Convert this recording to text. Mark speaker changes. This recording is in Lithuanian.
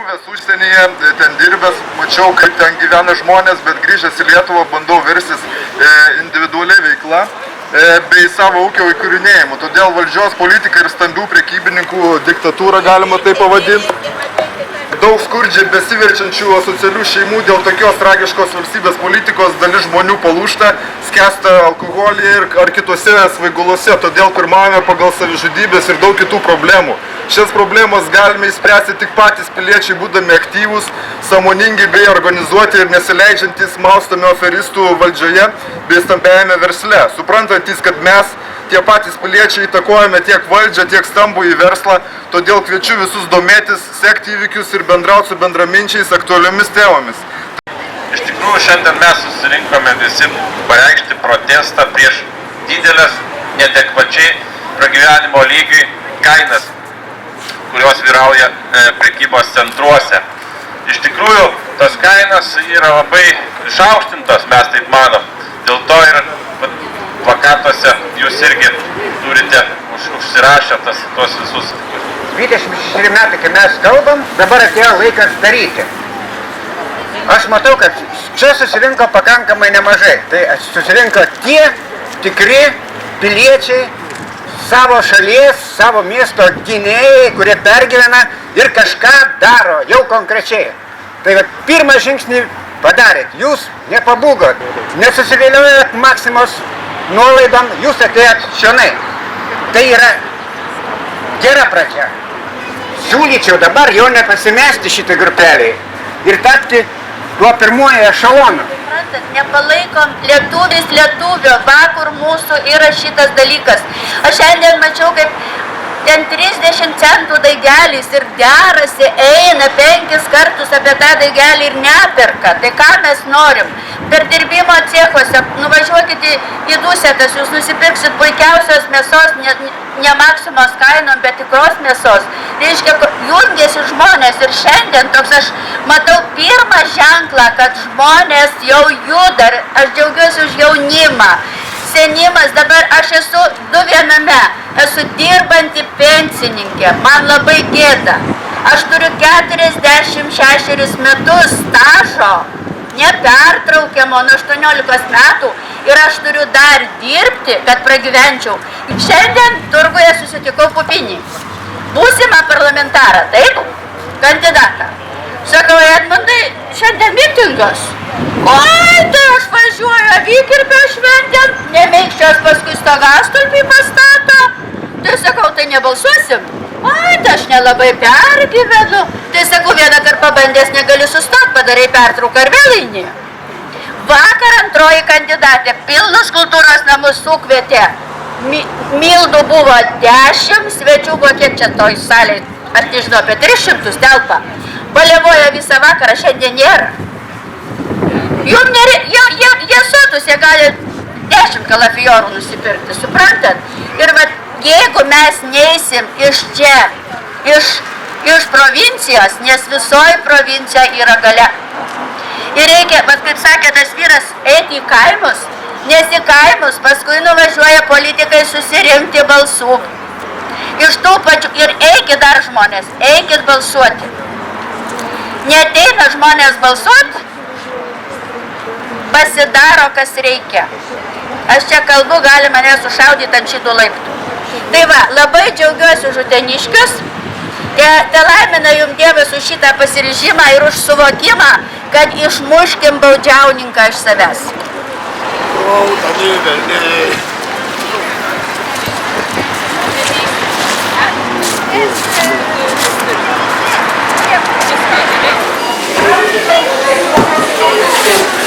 Speaker 1: buvęs užsienyje, ten dirbęs, mačiau, kaip ten gyvena žmonės, bet grįžęs į Lietuvą bandau verstis individualiai veikla bei savo ūkio įkūrinėjimu. Todėl valdžios politika ir stambių prekybininkų diktatūra, galima tai pavadinti. Daug skurdžiai besiverčiančių asocialių šeimų dėl tokios tragiškos valstybės politikos dalis žmonių palūžta, skęsta alkoholyje ar kitose svaigulose, todėl pirmavome pagal savižudybės ir daug kitų problemų. Šias problemas galime įspręsti tik patys piliečiai, būdami aktyvūs, sąmoningi bei organizuoti ir nesileidžiantys maustomi aferistų valdžioje bei stambiajame versle, suprantantis, kad mes tie patys piliečiai įtakojame tiek valdžią, tiek stambų į verslą, todėl kviečiu visus domėtis, sekti įvykius ir bendrauti su bendraminčiais aktualiomis temomis.
Speaker 2: Iš tikrųjų, šiandien mes susirinkome visi pareikšti protestą prieš didelės, neadekvačiai pragyvenimo lygiui kainas, kurios vyrauja prekybos centruose. Iš tikrųjų, tos kainos yra labai išaukštintos, mes taip manom. Dėl to ir plakatuose jūs irgi turite užsirašę tos visus.
Speaker 3: 26 metai, kai mes kalbam, dabar atėjo laikas daryti. Aš matau, kad čia susirinko pakankamai nemažai. Tai susirinko tie tikri piliečiai, savo šalies, savo miesto gynėjai, kurie pergyvena ir kažką daro, jau konkrečiai. Tai pirmą žingsnį padarėt, jūs nepabūgot, nesusivėliojat Maksimos nuolaidom, jūs atėjot čionai. Tai yra gera pradžia. Siūlyčiau dabar jau nepasimesti šitą grupelį ir tapti tuo pirmuoju ešalonu.
Speaker 4: Nepalaikom lietuvis lietuvio, vakar mūsų yra šitas dalykas. Aš šiandien mačiau, kaip ten 30 centų daigelis ir derasi, eina 5 kartus apie tą daigelį ir neperka. Tai ką mes norim? Perdirbimo cechuose, nuvažiuokite į Dusetas, jūs nusipirksit puikiausios mėsos, ne Maksimos kainom, bet tikros mėsos. Reiškia, jungiasi žmonės ir šiandien toks aš matau pirmą ženklą, kad žmonės jau juda, aš džiaugiuosi už jaunimą. Senimas, dabar aš esu 2 viename, esu dirbanti pensininkė, man labai gėda. Aš turiu 46 metus stažo, nepertraukiamo nuo 18 metų ir aš turiu dar dirbti, kad pragyvenčiau. Šiandien turguje susitikau Pupinį, būsimą parlamentarą, taip, kandidatą. Sakau, Edmundai, šiandien mitingas. Oi, tai aš važiuoju avykirpio šventėn, nemeikščios paskui stogastulpį pastato. Tai sakau, tai nebalsuosim. Oi, tai aš nelabai pergyvenu. Tai sakau, vieną kartą pabandęs negali sustot, padarai pertrauką ir vėl eini. Vakar antroji kandidatė pilnus kultūros namus sukvietė. Mildų buvo 10, svečių buvo kiek čia toj salėj, aš nežinau, apie 300 telpa. Balevoja visą vakarą, šiandien nėra. Jie sotus, jie gali 10 kalafiorų nusipirkti, suprantat? Ir jeigu mes neisim iš čia, iš provincijos, nes visoji provincija yra gale. Ir reikia, kaip sakė tas vyras, eiti į kaimus, nes į kaimus paskui nuvažiuoja politikai susirinkti balsų. Iš tų pačių, ir eikit dar žmonės, eikit balsuoti. Neateina žmonės balsuoti, pasidaro, kas reikia. Aš čia kalbu, gali mane sušaudyti ant šitų laiptų. Tai va, labai džiaugiuosi už uteniškius. Te laimina jums Dievas už šitą pasiryžimą ir už suvokimą, kad išmuškim baudžiauninką iš savęs. Thank you.